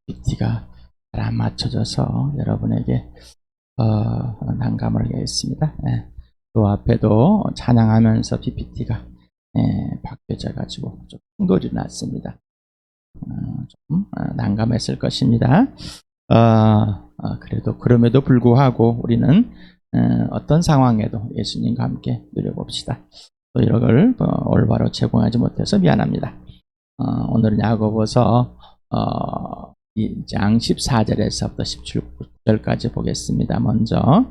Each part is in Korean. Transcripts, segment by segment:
PPT가 잘 안 맞춰져서 여러분에게 난감을 하겠습니다. 또 앞에도 찬양하면서 PPT가 바뀌어져 가지고 좀 충돌이 났습니다. 좀 난감했을 것입니다. 그럼에도 불구하고 우리는 어떤 상황에도 예수님과 함께 누려봅시다. 또 이걸 올바로 제공하지 못해서 미안합니다. 오늘은 야고보서 2장 14절에서부터 17절까지 보겠습니다. 먼저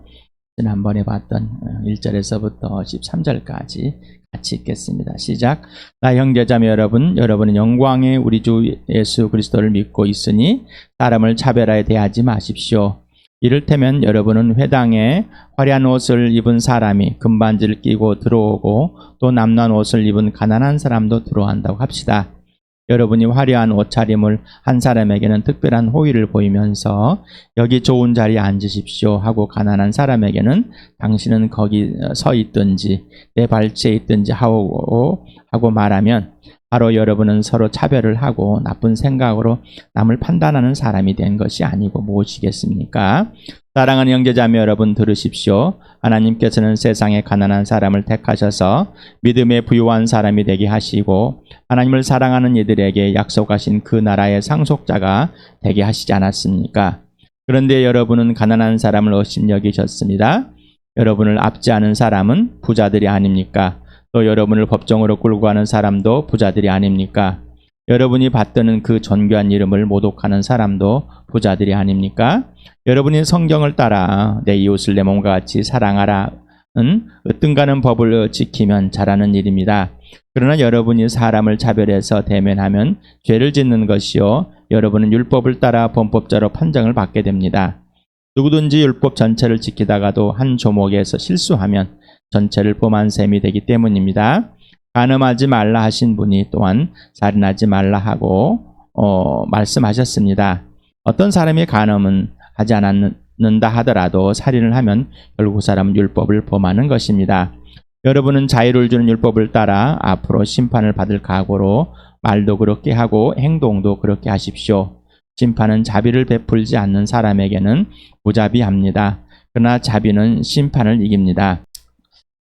지난번에 봤던 1절에서부터 13절까지 같이 읽겠습니다. 시작. 나 형제자매 여러분, 여러분은 영광의 우리 주 예수 그리스도를 믿고 있으니 사람을 차별하여 대하지 마십시오. 이를테면 여러분은 회당에 화려한 옷을 입은 사람이 금반지를 끼고 들어오고 또 남루한 옷을 입은 가난한 사람도 들어온다고 합시다. 여러분이 화려한 옷차림을 한 사람에게는 특별한 호의를 보이면서 여기 좋은 자리에 앉으십시오 하고 가난한 사람에게는 당신은 거기 서 있든지 내 발치에 있든지 하고 말하면 바로 여러분은 서로 차별을 하고 나쁜 생각으로 남을 판단하는 사람이 된 것이 아니고 무엇이겠습니까? 사랑하는 형제자매 여러분 들으십시오. 하나님께서는 세상에 가난한 사람을 택하셔서 믿음에 부유한 사람이 되게 하시고 하나님을 사랑하는 이들에게 약속하신 그 나라의 상속자가 되게 하시지 않았습니까? 그런데 여러분은 가난한 사람을 의심 여기셨습니다. 여러분을 압제하는 사람은 부자들이 아닙니까? 또 여러분을 법정으로 끌고 가는 사람도 부자들이 아닙니까? 여러분이 받드는 그 존귀한 이름을 모독하는 사람도 부자들이 아닙니까? 여러분이 성경을 따라 내 이웃을 내 몸과 같이 사랑하라는 으뜸가는 법을 지키면 잘하는 일입니다. 그러나 여러분이 사람을 차별해서 대면하면 죄를 짓는 것이요 여러분은 율법을 따라 범법자로 판정을 받게 됩니다. 누구든지 율법 전체를 지키다가도 한 조목에서 실수하면 전체를 범한 셈이 되기 때문입니다. 간음하지 말라 하신 분이 또한 살인하지 말라 하고 말씀하셨습니다. 어떤 사람이 간음은 하지 않는다 하더라도 살인을 하면 결국 그 사람은 율법을 범하는 것입니다. 여러분은 자유를 주는 율법을 따라 앞으로 심판을 받을 각오로 말도 그렇게 하고 행동도 그렇게 하십시오. 심판은 자비를 베풀지 않는 사람에게는 무자비합니다. 그러나 자비는 심판을 이깁니다.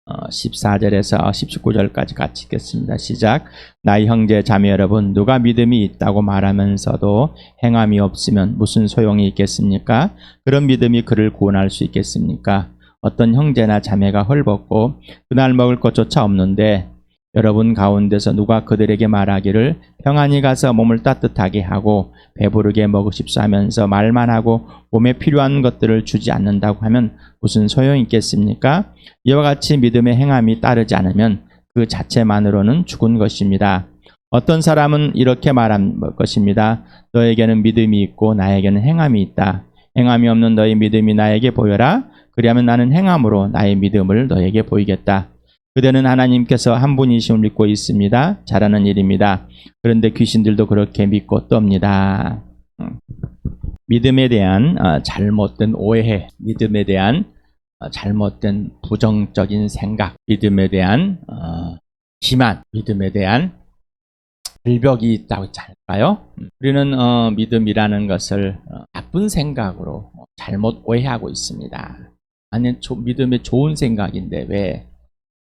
14절에서 19절까지 같이 읽겠습니다. 시작. 나의 형제 자매 여러분, 누가 믿음이 있다고 말하면서도 행함이 없으면 무슨 소용이 있겠습니까? 그런 믿음이 그를 구원할 수 있겠습니까? 어떤 형제나 자매가 헐벗고 그날 먹을 것조차 없는데 여러분 가운데서 누가 그들에게 말하기를 평안히 가서 몸을 따뜻하게 하고 배부르게 먹으십사 하면서 말만 하고 몸에 필요한 것들을 주지 않는다고 하면 무슨 소용이 있겠습니까? 이와 같이 믿음의 행함이 따르지 않으면 그 자체만으로는 죽은 것입니다. 어떤 사람은 이렇게 말한 것입니다. 너에게는 믿음이 있고 나에게는 행함이 있다. 행함이 없는 너의 믿음이 나에게 보여라. 그리하면 나는 행함으로 나의 믿음을 너에게 보이겠다. 그대는 하나님께서 한 분이심을 믿고 있습니다. 잘하는 일입니다. 그런데 귀신들도 그렇게 믿고 떱니다. 믿음에 대한 잘못된 오해, 믿음에 대한 잘못된 부정적인 생각, 믿음에 대한 기만, 믿음에 대한 불벽이 있다고 했지 않을까요? 우리는 믿음이라는 것을 나쁜 생각으로 잘못 오해하고 있습니다. 아니, 믿음이 좋은 생각인데 왜?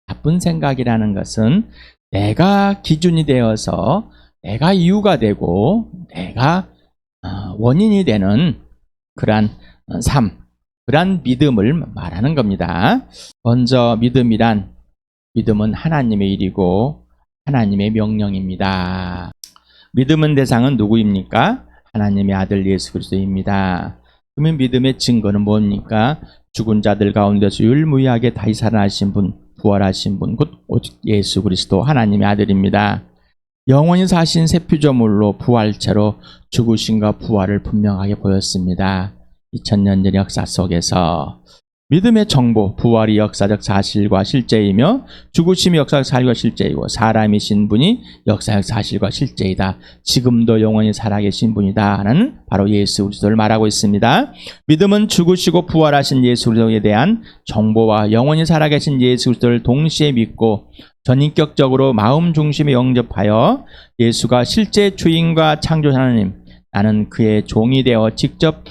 나쁜 생각이라는 것은 내가 기준이 되어서 내가 이유가 되고 내가 원인이 되는 그러한 삶, 그러한 믿음을 말하는 겁니다. 먼저 믿음은 하나님의 일이고 하나님의 명령입니다. 믿음은 대상은 누구입니까? 하나님의 아들 예수 그리스도입니다. 그러면 믿음의 증거는 뭡니까? 죽은 자들 가운데서 유일무이하게 다시 살아나신 분, 부활하신 분, 곧 오직 예수 그리스도 하나님의 아들입니다. 영원히 사신 새 피조물로 부활체로 죽으심과 부활을 분명하게 보였습니다. 2000년 전 역사 속에서 믿음의 정보, 부활이 역사적 사실과 실제이며 죽으심이 역사적 사실과 실제이고 사람이신 분이 역사적 사실과 실제이다. 지금도 영원히 살아계신 분이다 는 바로 예수 그리스도를 말하고 있습니다. 믿음은 죽으시고 부활하신 예수 그리스도에 대한 정보와 영원히 살아계신 예수 그리스도를 동시에 믿고 전인격적으로 마음 중심에 영접하여 예수가 실제 주인과 창조자 하나님, 나는 그의 종이 되어 직접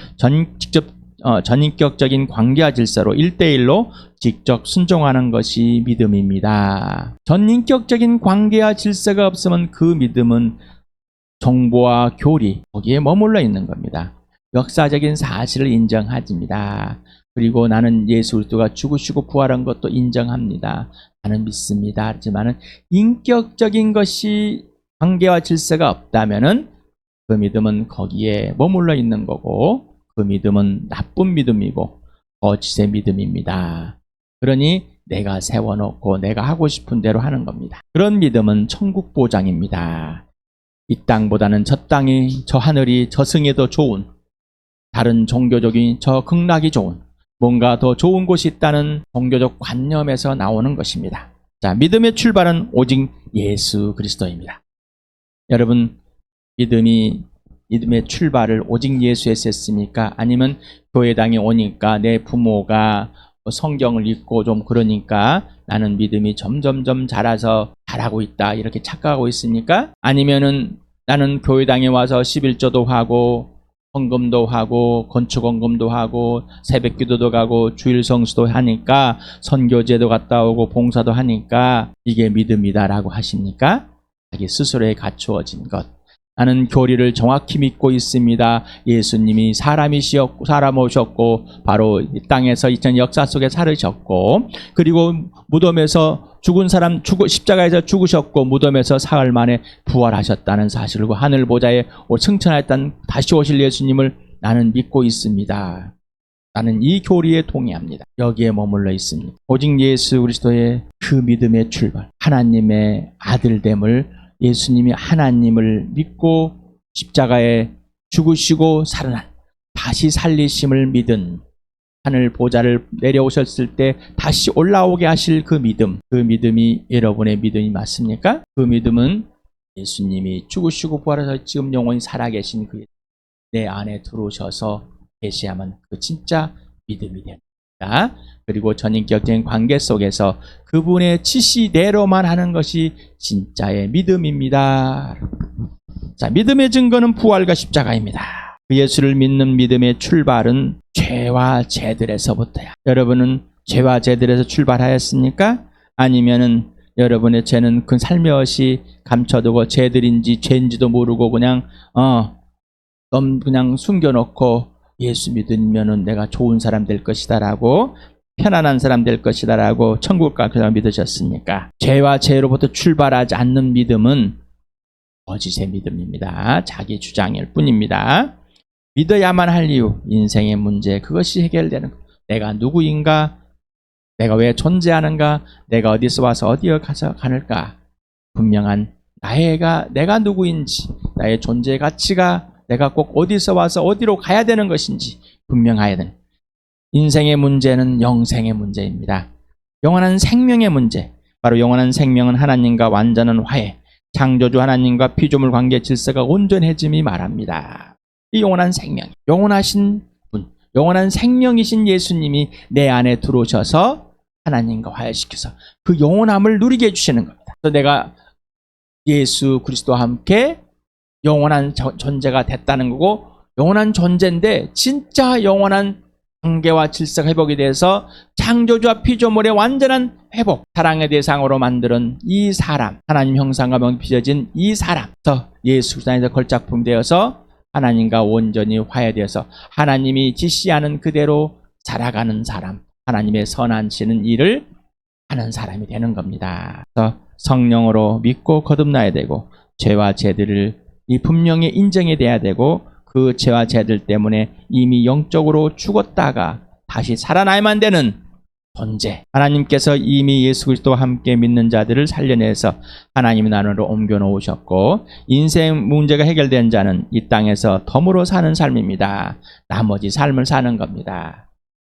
전인격적인 관계와 질서로 1대1로 직접 순종하는 것이 믿음입니다. 전인격적인 관계와 질서가 없으면 그 믿음은 정보와 교리, 거기에 머물러 있는 겁니다. 역사적인 사실을 인정합니다. 그리고 나는 예수 그리스도가 죽으시고 부활한 것도 인정합니다. 나는 믿습니다. 하지만은 인격적인 것이 관계와 질서가 없다면은 그 믿음은 거기에 머물러 있는 거고, 그 믿음은 나쁜 믿음이고 거짓의 믿음입니다. 그러니 내가 세워놓고 내가 하고 싶은 대로 하는 겁니다. 그런 믿음은 천국 보장입니다. 이 땅보다는 저 땅이, 저 하늘이, 저 승이 더 좋은, 다른 종교적인 저 극락이 좋은, 뭔가 더 좋은 곳이 있다는 종교적 관념에서 나오는 것입니다. 자, 믿음의 출발은 오직 예수 그리스도입니다. 여러분, 믿음의 출발을 오직 예수에서 했습니까? 아니면 교회당에 오니까 내 부모가 성경을 읽고 좀 그러니까 나는 믿음이 점점점 자라서 잘하고 있다, 이렇게 착각하고 있습니까? 아니면은 나는 교회당에 와서 11조도 하고 헌금도 하고 건축헌금도 하고 새벽기도도 가고 주일 성수도 하니까 선교제도 갔다 오고 봉사도 하니까 이게 믿음이다라고 하십니까? 자기 스스로에 갖추어진 것. 나는 교리를 정확히 믿고 있습니다. 예수님이 사람 오셨고 바로 이 땅에서 2000년 역사 속에 살으셨고, 그리고 무덤에서 죽은 사람 십자가에서 죽으셨고 무덤에서 사흘 만에 부활하셨다는 사실과 하늘 보좌에 승천하였다는 다시 오실 예수님을 나는 믿고 있습니다. 나는 이 교리에 동의합니다. 여기에 머물러 있습니다. 오직 예수 그리스도의 그 믿음의 출발, 하나님의 아들됨을, 예수님이 하나님을 믿고 십자가에 죽으시고 살아난, 다시 살리심을 믿은, 하늘 보좌를 내려오셨을 때 다시 올라오게 하실 그 믿음, 그 믿음이 여러분의 믿음이 맞습니까? 그 믿음은 예수님이 죽으시고 부활해서 지금 영원히 살아계신 그 내 안에 들어오셔서 계시야만 그 진짜 믿음이 됩니다. 그리고 전인격적인 관계 속에서 그분의 지시대로만 하는 것이 진짜의 믿음입니다. 자, 믿음의 증거는 부활과 십자가입니다. 그 예수를 믿는 믿음의 출발은 죄와 죄들에서부터야. 여러분은 죄와 죄들에서 출발하였습니까? 아니면은 여러분의 죄는 그 살며시 감춰두고 죄들인지 죄인지도 모르고 그냥 숨겨놓고 예수 믿으면은 내가 좋은 사람 될 것이다라고, 편안한 사람 될 것이다라고 천국 갈 사람 믿으셨습니까? 죄와 죄로부터 출발하지 않는 믿음은 거짓의 믿음입니다. 자기 주장일 뿐입니다. 믿어야만 할 이유, 인생의 문제, 그것이 해결되는 것. 내가 누구인가? 내가 왜 존재하는가? 내가 어디서 와서 어디에 가서 가는가? 분명한 내가 누구인지, 나의 존재의 가치가 내가 꼭 어디서 와서 어디로 가야 되는 것인지 분명해야 되는, 인생의 문제는 영생의 문제입니다. 영원한 생명의 문제, 바로 영원한 생명은 하나님과 완전한 화해, 창조주 하나님과 피조물 관계 질서가 온전해짐이 말합니다. 이 영원한 생명, 영원하신 분, 영원한 생명이신 예수님이 내 안에 들어오셔서 하나님과 화해시켜서 그 영원함을 누리게 해주시는 겁니다. 그래서 내가 예수 그리스도와 함께 영원한 존재가 됐다는 거고, 영원한 존재인데 진짜 영원한 관계와 질서가 회복이 돼서 창조주와 피조물의 완전한 회복, 사랑의 대상으로 만드는 이 사람, 하나님 형상과 명이 빚어진 이 사람, 예수 그리스도 안에서 걸작품 되어서 하나님과 온전히 화해되어서 하나님이 지시하는 그대로 살아가는 사람, 하나님의 선하시는 일을 하는 사람이 되는 겁니다. 그래서 성령으로 믿고 거듭나야 되고, 죄와 죄들을 분명히 인정이 돼야 되고, 그 죄와 죄들 때문에 이미 영적으로 죽었다가 다시 살아나야만 되는 존재, 하나님께서 이미 예수 그리스도와 함께 믿는 자들을 살려내서 하나님의 나라로 옮겨 놓으셨고, 인생 문제가 해결된 자는 이 땅에서 덤으로 사는 삶입니다. 나머지 삶을 사는 겁니다.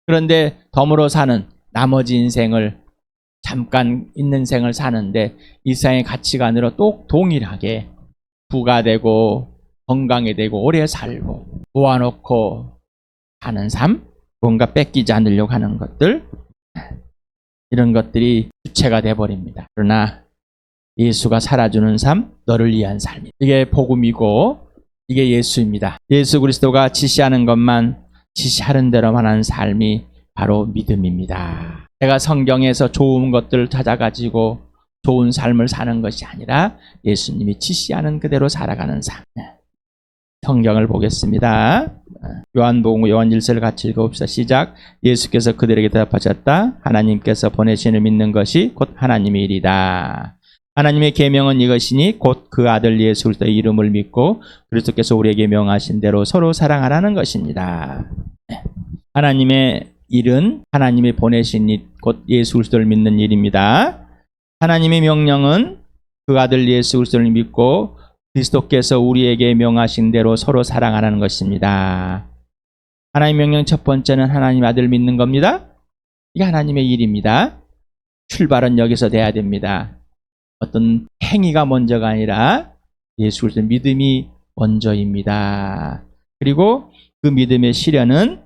그런데 덤으로 사는 나머지 인생을, 잠깐 있는 생을 사는데 이 세상의 가치관으로 또 동일하게 부가 되고 건강이 되고 오래 살고 모아놓고 사는 삶, 뭔가 뺏기지 않으려고 하는 것들, 이런 것들이 주체가 돼버립니다. 그러나 예수가 살아주는 삶, 너를 위한 삶. 이게 복음이고 이게 예수입니다. 예수 그리스도가 지시하는 것만 지시하는 대로만 하는 삶이 바로 믿음입니다. 내가 성경에서 좋은 것들을 찾아가지고 좋은 삶을 사는 것이 아니라 예수님이 지시하는 그대로 살아가는 삶. 성경을 보겠습니다. 요한복음 요한 1서를 같이 읽어봅시다. 시작. 예수께서 그들에게 대답하셨다. 하나님께서 보내시는 믿는 것이 곧 하나님의 일이다. 하나님의 계명은 이것이니 곧 그 아들 예수 그리스도의 이름을 믿고 그리스도께서 우리에게 명하신 대로 서로 사랑하라는 것입니다. 하나님의 일은 하나님이 보내신 일, 곧 예수 그리스도를 믿는 일입니다. 하나님의 명령은 그 아들 예수 그리스도를 믿고 그리스도께서 우리에게 명하신 대로 서로 사랑하라는 것입니다. 하나님의 명령 첫 번째는 하나님 아들 믿는 겁니다. 이게 하나님의 일입니다. 출발은 여기서 돼야 됩니다. 어떤 행위가 먼저가 아니라 예수 그리스도의 믿음이 먼저입니다. 그리고 그 믿음의 실현은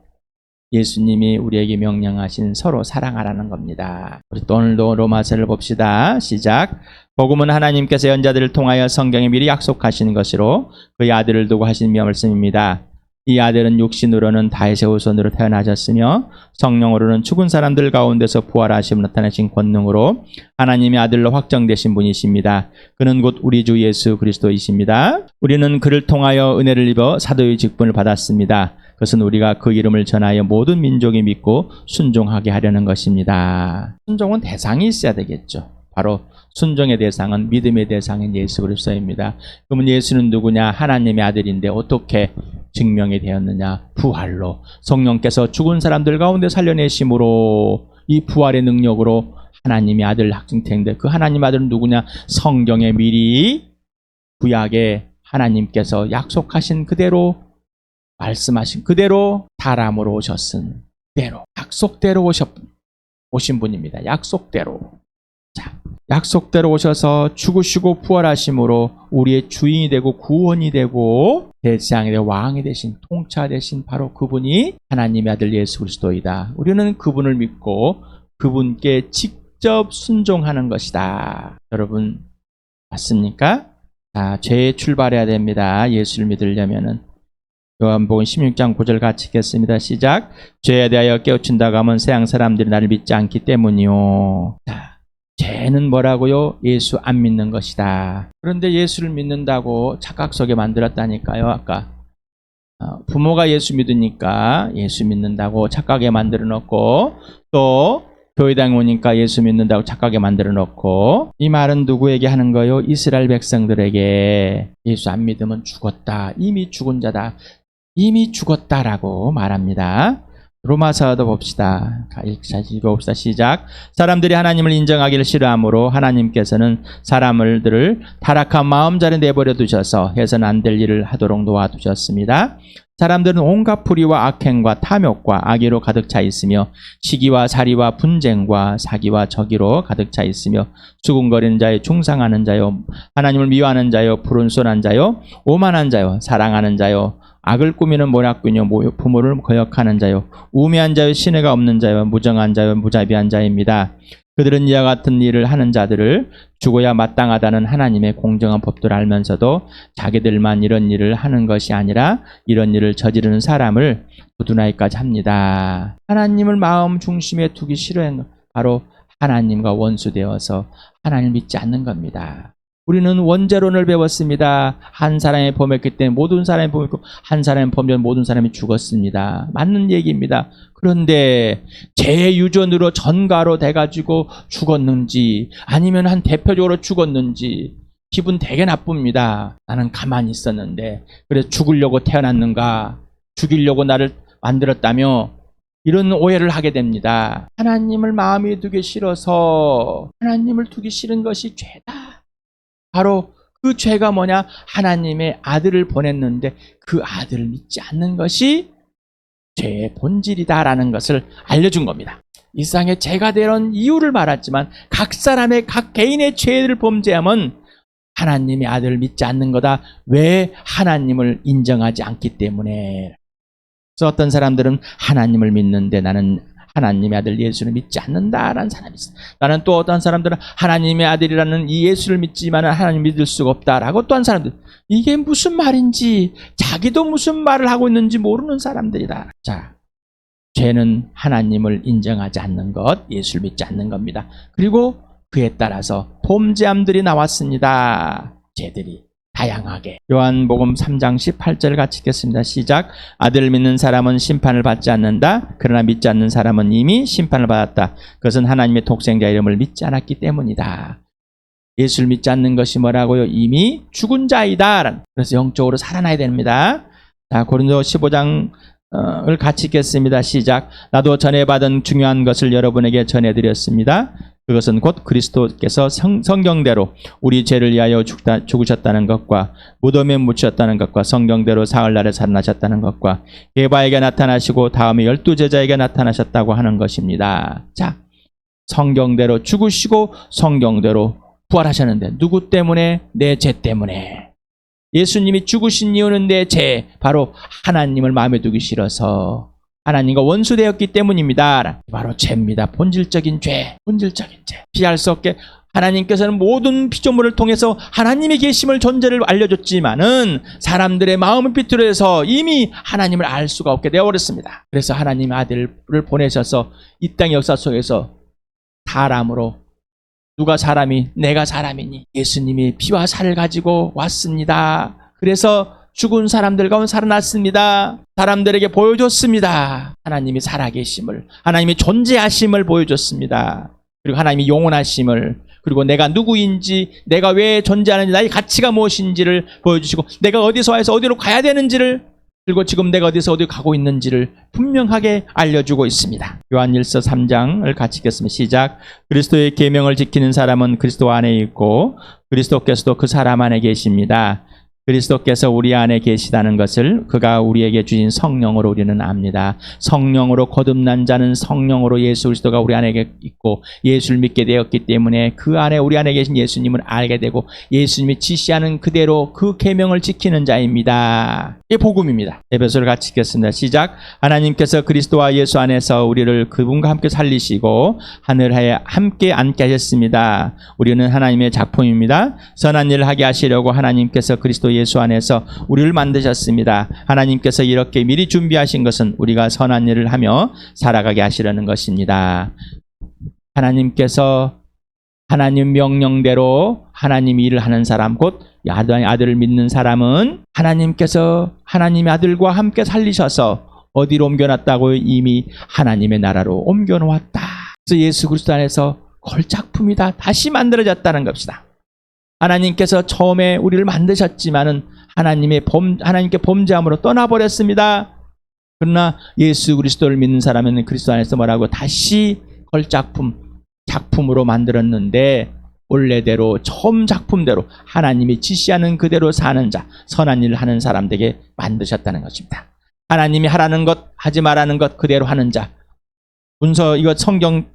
예수님이 우리에게 명령하신 서로 사랑하라는 겁니다. 우리 또 오늘도 로마서를 봅시다. 시작. 복음은 하나님께서 연자들을 통하여 성경에 미리 약속하신 것으로 그의 아들을 두고 하신 말씀입니다. 이 아들은 육신으로는 다윗의 후손으로 태어나셨으며 성령으로는 죽은 사람들 가운데서 부활하시고 나타나신 권능으로 하나님의 아들로 확정되신 분이십니다. 그는 곧 우리 주 예수 그리스도이십니다. 우리는 그를 통하여 은혜를 입어 사도의 직분을 받았습니다. 그것은 우리가 그 이름을 전하여 모든 민족이 믿고 순종하게 하려는 것입니다. 순종은 대상이 있어야 되겠죠. 바로 순종의 대상은 믿음의 대상인 예수 그리스도입니다. 그러면 예수는 누구냐? 하나님의 아들인데 어떻게 증명이 되었느냐? 부활로. 성령께서 죽은 사람들 가운데 살려내심으로 이 부활의 능력으로 하나님의 아들 확증되는데 그 하나님 아들은 누구냐? 성경에 미리 구약에 하나님께서 약속하신 그대로 말씀하신 그대로 사람으로 오셨은 대로 약속대로 오신 분입니다. 약속대로. 자, 약속대로 오셔서 죽으시고 부활하심으로 우리의 주인이 되고 구원이 되고 대장이 되고 왕이 되신 통치 되신 바로 그분이 하나님의 아들 예수 그리스도이다. 우리는 그분을 믿고 그분께 직접 순종하는 것이다. 여러분 맞습니까? 자, 죄에 출발해야 됩니다. 예수를 믿으려면은 요한복음 16장 9절 같이 읽겠습니다. 시작. 죄에 대하여 깨우친다고 하면 세상 사람들이 나를 믿지 않기 때문이요. 자, 죄는 뭐라고요? 예수 안 믿는 것이다. 그런데 예수를 믿는다고 착각 속에 만들었다니까요. 아까 부모가 예수 믿으니까 예수 믿는다고 착각에 만들어 놓고 또 교회당 오니까 예수 믿는다고 착각에 만들어 놓고 이 말은 누구에게 하는 거요? 이스라엘 백성들에게. 예수 안 믿으면 죽었다. 이미 죽은 자다. 이미 죽었다라고 말합니다. 로마서도 봅시다. 읽어봅시다. 시작. 사람들이 하나님을 인정하기를 싫어하므로 하나님께서는 사람들을 타락한 마음자리 내버려 두셔서 해서는 안 될 일을 하도록 놓아두셨습니다. 사람들은 온갖 불의와 악행과 탐욕과 악의로 가득 차 있으며 시기와 살이와 분쟁과 사기와 저기로 가득 차 있으며 수군거리는 자요 중상하는 자요 하나님을 미워하는 자요 불온손한 자요 오만한 자요 사랑하는 자요 악을 꾸미는 모략꾼이요 부모를 거역하는 자요 우매한 자요 신뢰가 없는 자요 무정한 자요 무자비한 자입니다. 그들은 이와 같은 일을 하는 자들을 죽어야 마땅하다는 하나님의 공정한 법도를 알면서도 자기들만 이런 일을 하는 것이 아니라 이런 일을 저지르는 사람을 두둔하기까지 합니다. 하나님을 마음 중심에 두기 싫어하는 것, 바로 하나님과 원수되어서 하나님을 믿지 않는 겁니다. 우리는 원죄론을 배웠습니다. 한 사람이 범했기 때문에 모든 사람이 범했고 한 사람이 범죄한 모든 사람이 죽었습니다. 맞는 얘기입니다. 그런데 죄의 유전으로 전가로 돼가지고 죽었는지 아니면 한 대표적으로 죽었는지 기분 되게 나쁩니다. 나는 가만히 있었는데 그래서 죽으려고 태어났는가? 죽이려고 나를 만들었다며 이런 오해를 하게 됩니다. 하나님을 마음에 두기 싫어서 하나님을 두기 싫은 것이 죄다. 바로 그 죄가 뭐냐? 하나님의 아들을 보냈는데 그 아들을 믿지 않는 것이 죄의 본질이다라는 것을 알려준 겁니다. 이 세상에 죄가 되는 이유를 말했지만 각 사람의 각 개인의 죄를 범죄하면 하나님의 아들을 믿지 않는 거다. 왜? 하나님을 인정하지 않기 때문에. 그래서 어떤 사람들은 하나님을 믿는데 나는 하나님의 아들 예수를 믿지 않는다라는 사람이 있어요. 나는 또 어떤 사람들은 하나님의 아들이라는 이 예수를 믿지만 하나님 믿을 수가 없다라고 또 한 사람들, 이게 무슨 말인지 자기도 무슨 말을 하고 있는지 모르는 사람들이다. 자, 죄는 하나님을 인정하지 않는 것, 예수를 믿지 않는 겁니다. 그리고 그에 따라서 범죄함들이 나왔습니다. 죄들이 다양하게. 요한복음 3장 18절 같이 읽겠습니다. 시작. 아들을 믿는 사람은 심판을 받지 않는다. 그러나 믿지 않는 사람은 이미 심판을 받았다. 그것은 하나님의 독생자 이름을 믿지 않았기 때문이다. 예수를 믿지 않는 것이 뭐라고요? 이미 죽은 자이다. 그래서 영적으로 살아나야 됩니다. 자, 고린도 15장을 같이 읽겠습니다. 시작. 나도 전에 받은 중요한 것을 여러분에게 전해드렸습니다. 그것은 곧 그리스도께서 성경대로 우리 죄를 위하여 죽으셨다는 것과 무덤에 묻혔다는 것과 성경대로 사흘날에 살아나셨다는 것과 게바에게 나타나시고 다음에 12제자에게 나타나셨다고 하는 것입니다. 자, 성경대로 죽으시고 성경대로 부활하셨는데 누구 때문에? 내 죄 때문에. 예수님이 죽으신 이유는 내 죄, 바로 하나님을 마음에 두기 싫어서 하나님과 원수되었기 때문입니다. 바로 죄입니다. 본질적인 죄, 본질적인 죄. 피할 수 없게 하나님께서는 모든 피조물을 통해서 하나님의 계심을 존재를 알려줬지만은 사람들의 마음을 비틀어서 이미 하나님을 알 수가 없게 되어버렸습니다. 그래서 하나님의 아들을 보내셔서 이 땅의 역사 속에서 사람으로, 누가 사람이? 내가 사람이니 예수님이 피와 살을 가지고 왔습니다. 그래서 죽은 사람들 가운데 살아났습니다. 사람들에게 보여줬습니다. 하나님이 살아계심을, 하나님이 존재하심을 보여줬습니다. 그리고 하나님이 영원하심을, 그리고 내가 누구인지, 내가 왜 존재하는지, 나의 가치가 무엇인지를 보여주시고, 내가 어디서 와서 어디로 가야 되는지를, 그리고 지금 내가 어디서 어디 가고 있는지를 분명하게 알려주고 있습니다. 요한일서 3장을 같이 읽겠습니다. 시작. 그리스도의 계명을 지키는 사람은 그리스도 안에 있고 그리스도께서도 그 사람 안에 계십니다. 그리스도께서 우리 안에 계시다는 것을 그가 우리에게 주신 성령으로 우리는 압니다. 성령으로 거듭난 자는 성령으로 예수 그리스도가 우리 안에 있고 예수를 믿게 되었기 때문에 그 안에, 우리 안에 계신 예수님을 알게 되고 예수님이 지시하는 그대로 그 계명을 지키는 자입니다. 이게 복음입니다. 에베소를 같이 읽겠습니다. 시작. 하나님께서 그리스도와 예수 안에서 우리를 그분과 함께 살리시고 하늘에 함께 앉게 하셨습니다. 우리는 하나님의 작품입니다. 선한 일을 하게 하시려고 하나님께서 그리스도 예수 안에서 우리를 만드셨습니다. 하나님께서 이렇게 미리 준비하신 것은 우리가 선한 일을 하며 살아가게 하시려는 것입니다. 하나님께서 하나님 명령대로 하나님 일을 하는 사람, 곧 아들을 믿는 사람은 하나님께서 하나님의 아들과 함께 살리셔서 어디로 옮겨놨다고요? 이미 하나님의 나라로 옮겨놓았다. 그래서 예수 그리스도 안에서 걸작품이다. 다시 만들어졌다는 것이다. 하나님께서 처음에 우리를 만드셨지만은 하나님께 범죄함으로 떠나버렸습니다. 그러나 예수 그리스도를 믿는 사람은 그리스도 안에서 뭐라고? 다시 작품으로 만들었는데 원래대로 처음 작품대로 하나님이 지시하는 그대로 사는 자, 선한 일을 하는 사람들에게 만드셨다는 것입니다. 하나님이 하라는 것, 하지 말라는 것 그대로 하는 자. 문서 이거 성경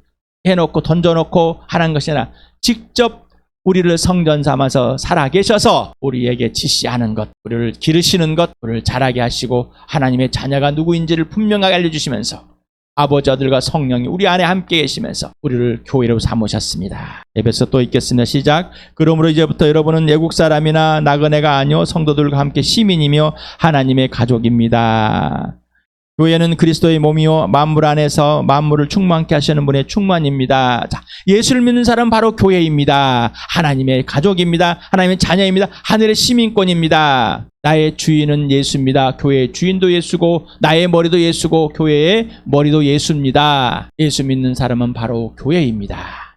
해놓고 던져놓고 하는 것이 아니라 직접 우리를 성전 삼아서 살아계셔서 우리에게 지시하는 것, 우리를 기르시는 것, 우리를 자라게 하시고 하나님의 자녀가 누구인지를 분명하게 알려주시면서 아버지, 아들과 성령이 우리 안에 함께 계시면서 우리를 교회로 삼으셨습니다. 에베소 또 읽겠습니다. 시작. 그러므로 이제부터 여러분은 외국 사람이나 나그네가 아니요 성도들과 함께 시민이며 하나님의 가족입니다. 교회는 그리스도의 몸이요 만물 안에서 만물을 충만케 하시는 분의 충만입니다. 자, 예수를 믿는 사람은 바로 교회입니다. 하나님의 가족입니다. 하나님의 자녀입니다. 하늘의 시민권입니다. 나의 주인은 예수입니다. 교회의 주인도 예수고 나의 머리도 예수고 교회의 머리도 예수입니다. 예수 믿는 사람은 바로 교회입니다.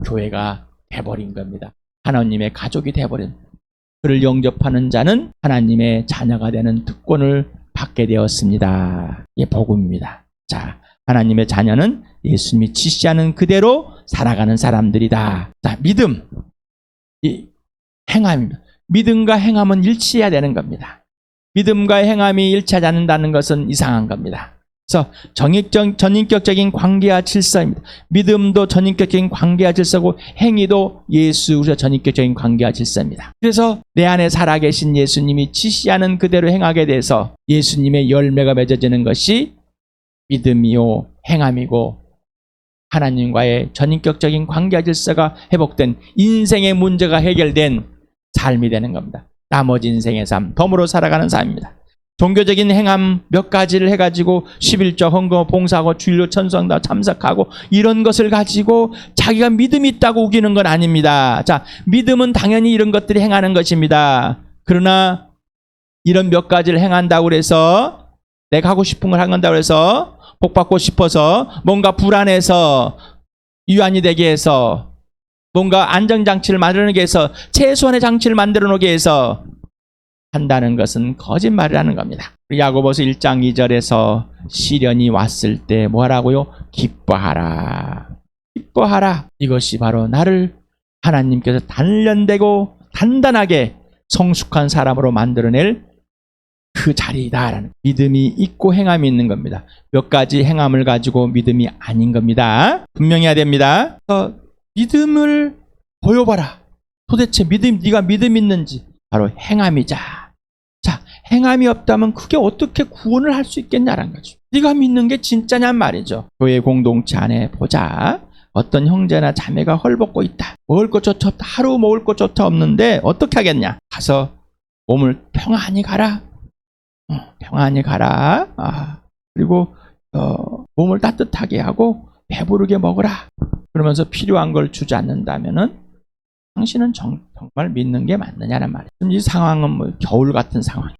교회가 돼버린 겁니다. 하나님의 가족이 돼버린, 그를 영접하는 자는 하나님의 자녀가 되는 특권을 받게 되었습니다. 이게 복음입니다. 자, 하나님의 자녀는 예수님이 지시하는 그대로 살아가는 사람들이다. 자, 믿음, 이 행함입니다. 믿음과 행함은 일치해야 되는 겁니다. 믿음과 행함이 일치하지 않는다는 것은 이상한 겁니다. 그래서 전인격적인 관계와 질서입니다. 믿음도 전인격적인 관계와 질서고 행위도 예수 그리스도 전인격적인 관계와 질서입니다. 그래서 내 안에 살아계신 예수님이 지시하는 그대로 행하게 돼서 예수님의 열매가 맺어지는 것이 믿음이요 행함이고 하나님과의 전인격적인 관계 질서가 회복된 인생의 문제가 해결된 삶이 되는 겁니다. 나머지 인생의 삶, 덤으로 살아가는 삶입니다. 종교적인 행함 몇 가지를 해가지고 11조 헌금 봉사하고 주일로 천성다 참석하고 이런 것을 가지고 자기가 믿음이 있다고 우기는 건 아닙니다. 자, 믿음은 당연히 이런 것들이 행하는 것입니다. 그러나 이런 몇 가지를 행한다고 해서 내가 하고 싶은 걸 한다고 해서 복받고 싶어서 뭔가 불안해서 유한이 되게 해서 뭔가 안정장치를 만들어내게 해서 최소한의 장치를 만들어 놓게 해서 한다는 것은 거짓말이라는 겁니다. 야고보서 1장 2절에서 시련이 왔을 때 뭐하라고요? 기뻐하라. 기뻐하라. 이것이 바로 나를 하나님께서 단련되고 단단하게 성숙한 사람으로 만들어낼 그 자리이다라는 믿음이 있고 행함이 있는 겁니다. 몇 가지 행함을 가지고 믿음이 아닌 겁니다. 분명해야 됩니다. 믿음을 보여봐라. 도대체 네가 믿음 있는지 바로 행함이자. 자, 행함이 없다면 그게 어떻게 구원을 할 수 있겠냐라는 거죠. 네가 믿는 게 진짜냔 말이죠. 교회 공동체 안에 보자. 어떤 형제나 자매가 헐벗고 있다. 먹을 것조차 없다. 하루 먹을 것조차 없는데 어떻게 하겠냐. 가서 몸을 평안히 가라. 평안히 가라. 그리고 몸을 따뜻하게 하고 배부르게 먹으라. 그러면서 필요한 걸 주지 않는다면은 당신은 정말 믿는 게 맞느냐는 말이에요. 이 상황은 뭐 겨울 같은 상황.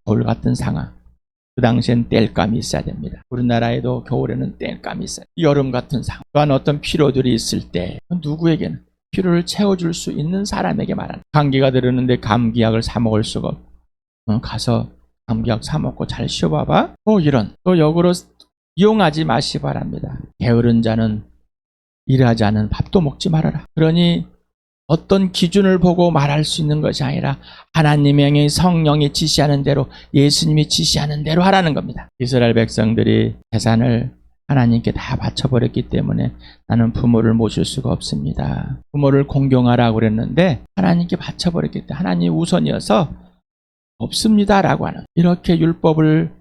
그 당시엔 땔감이 있어야 됩니다. 우리나라에도 겨울에는 땔감이 있어요. 여름 같은 상황. 또한 어떤 필요들이 있을 때 누구에게는 필요를 채워줄 수 있는 사람에게 말하는. 감기가 들었는데 감기약을 사 먹을 수가 없고 가서 감기약 사 먹고 잘 쉬어봐봐. 이런. 또 역으로 이용하지 마시 바랍니다. 게으른 자는 일하지 않은 밥도 먹지 말아라. 그러니 어떤 기준을 보고 말할 수 있는 것이 아니라 하나님의 성령이 지시하는 대로 예수님이 지시하는 대로 하라는 겁니다. 이스라엘 백성들이 재산을 하나님께 다 바쳐버렸기 때문에 나는 부모를 모실 수가 없습니다. 부모를 공경하라고 그랬는데 하나님께 바쳐버렸기 때문에 하나님이 우선이어서 없습니다라고 하는 이렇게 율법을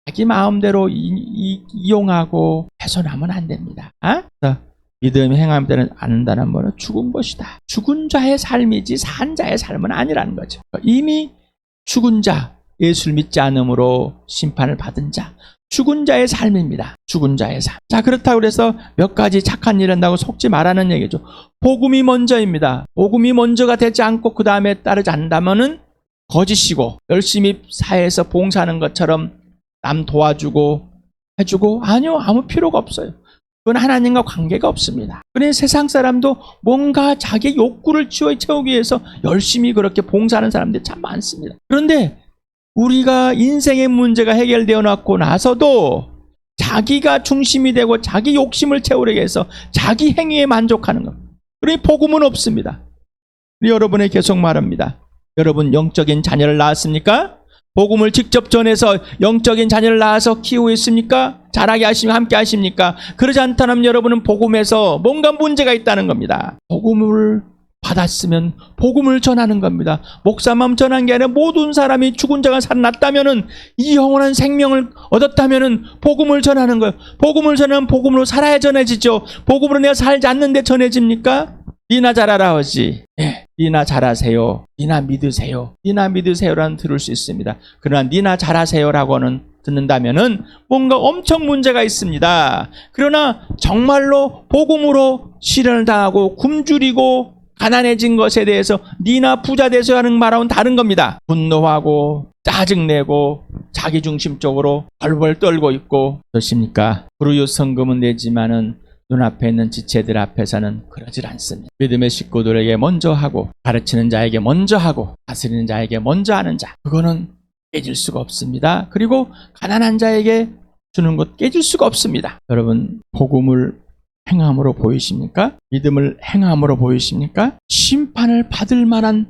자기 마음대로 이용하고 훼손하면 안 됩니다. 믿음이 행함되는 않는다는 것은 죽은 것이다. 죽은 자의 삶이지 산 자의 삶은 아니라는 거죠. 이미 죽은 자, 예수를 믿지 않음으로 심판을 받은 자, 죽은 자의 삶입니다. 죽은 자의 삶. 자, 그렇다고 해서 몇 가지 착한 일 한다고 속지 말라는 얘기죠. 복음이 먼저입니다. 복음이 먼저가 되지 않고 그 다음에 따르지 않는다면은 거짓이고 열심히 사회에서 봉사하는 것처럼 남 도와주고 해주고 아니요, 아무 필요가 없어요. 그건 하나님과 관계가 없습니다. 그러니 세상 사람도 뭔가 자기 욕구를 채우기 위해서 열심히 그렇게 봉사하는 사람들이 참 많습니다. 그런데 우리가 인생의 문제가 해결되어 놨고 나서도 자기가 중심이 되고 자기 욕심을 채우려고 해서 자기 행위에 만족하는 것. 그러니 복음은 없습니다. 여러분에 계속 말합니다. 여러분 영적인 자녀를 낳았습니까? 복음을 직접 전해서 영적인 자녀를 낳아서 키우고 있습니까? 자라게 하시며 함께 하십니까? 그러지 않다면 여러분은 복음에서 뭔가 문제가 있다는 겁니다. 복음을 받았으면 복음을 전하는 겁니다. 목사만 전한 게 아니라 모든 사람이 죽은 자가 살아났다면은 이 영원한 생명을 얻었다면은 복음을 전하는 거예요. 복음을 전하면 복음으로 살아야 전해지죠. 복음으로 내가 살지 않는데 전해집니까? 니나 잘하라 하지. 니나 잘하세요. 니나 믿으세요. 니나 믿으세요라는 들을 수 있습니다. 그러나 니나 잘하세요라고는 듣는다면은 뭔가 엄청 문제가 있습니다. 그러나 정말로 복음으로 시련을 당하고 굶주리고 가난해진 것에 대해서 니나 부자 되세요 하는 말하고는 다른 겁니다. 분노하고 짜증내고 자기중심적으로 벌벌 떨고 있고 그렇습니까? 불우유 성금은 내지만은 눈앞에 있는 지체들 앞에서는 그러질 않습니다. 믿음의 식구들에게 먼저 하고 가르치는 자에게 먼저 하고 다스리는 자에게 먼저 하는 자, 그거는 깨질 수가 없습니다. 그리고 가난한 자에게 주는 것 깨질 수가 없습니다. 여러분 복음을 행함으로 보이십니까? 믿음을 행함으로 보이십니까? 심판을 받을 만한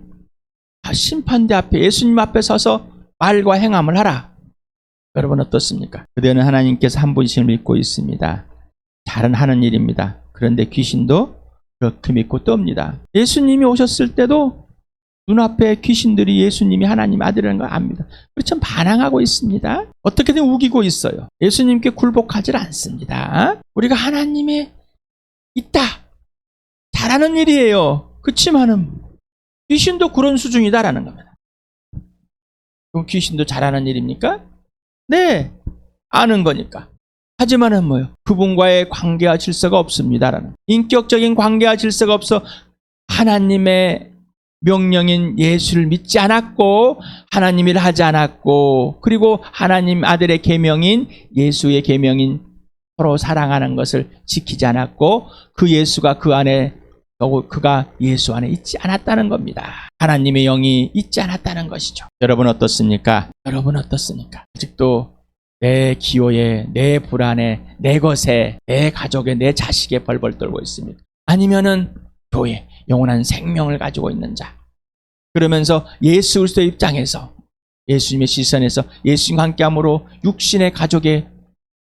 심판대 앞에 예수님 앞에 서서 말과 행함을 하라. 여러분 어떻습니까? 그대는 하나님께서 한 분이심을 믿고 있습니다. 잘은 하는 일입니다. 그런데 귀신도 그렇게 믿고 떱니다. 예수님이 오셨을 때도 눈앞에 귀신들이 예수님이 하나님 아들이라는 걸 압니다. 그렇지만 반항하고 있습니다. 어떻게든 우기고 있어요. 예수님께 굴복하지 않습니다. 우리가 하나님의 있다. 잘하는 일이에요. 그렇지만은 귀신도 그런 수준이다라는 겁니다. 그럼 귀신도 잘하는 일입니까? 네, 아는 거니까. 하지만은 뭐요? 그분과의 관계와 질서가 없습니다라는. 인격적인 관계와 질서가 없어 하나님의 명령인 예수를 믿지 않았고 하나님 일을 하지 않았고 그리고 하나님 아들의 계명인 예수의 계명인 서로 사랑하는 것을 지키지 않았고 그 예수가 그 안에 그가 예수 안에 있지 않았다는 겁니다. 하나님의 영이 있지 않았다는 것이죠. 여러분 어떻습니까? 여러분 어떻습니까? 아직도 내 기호에, 내 불안에, 내 것에, 내 가족에, 내 자식에 벌벌 떨고 있습니다. 아니면은 교회, 영원한 생명을 가지고 있는 자. 그러면서 예수 그리스도의 입장에서 예수님의 시선에서 예수님과 함께함으로 육신의 가족의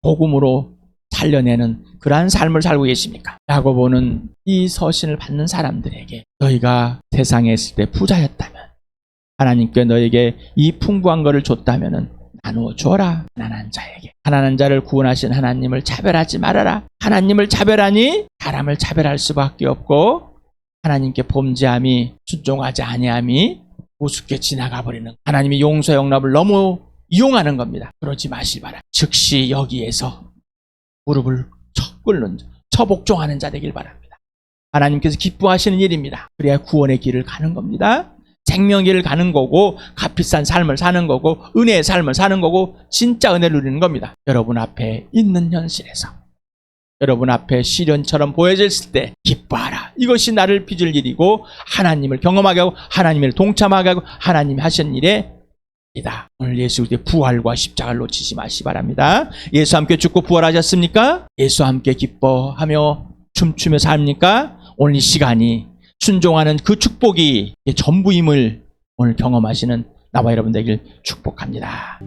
복음으로 살려내는 그러한 삶을 살고 계십니까? 라고 보는 이 서신을 받는 사람들에게 너희가 세상에 있을 때 부자였다면 하나님께 너에게 이 풍부한 것을 줬다면 나누어 주어라. 가난한 자에게. 가난한 자를 구원하신 하나님을 차별하지 말아라. 하나님을 차별하니 사람을 차별할 수밖에 없고 하나님께 범죄함이 순종하지 아니함이 우습게 지나가 버리는 하나님의 용서 용납을 너무 이용하는 겁니다. 그러지 마시기 바랍니다. 즉시 여기에서 무릎을 꿇는 처복종하는 자 되길 바랍니다. 하나님께서 기뻐하시는 일입니다. 그래야 구원의 길을 가는 겁니다. 생명의 길을 가는 거고 값비싼 삶을 사는 거고 은혜의 삶을 사는 거고 진짜 은혜를 누리는 겁니다. 여러분 앞에 있는 현실에서 여러분 앞에 시련처럼 보여졌을 때 기뻐하라. 이것이 나를 빚을 일이고 하나님을 경험하게 하고 하나님을 동참하게 하고 하나님이 하신 일에 이다. 오늘 예수 그리스도의 부활과 십자가를 놓치지 마시기 바랍니다. 예수 함께 죽고 부활하셨습니까? 예수 함께 기뻐하며 춤추며 삽니까? 오늘 이 시간이 순종하는 그 축복이 전부임을 오늘 경험하시는 나와 여러분 되길 축복합니다.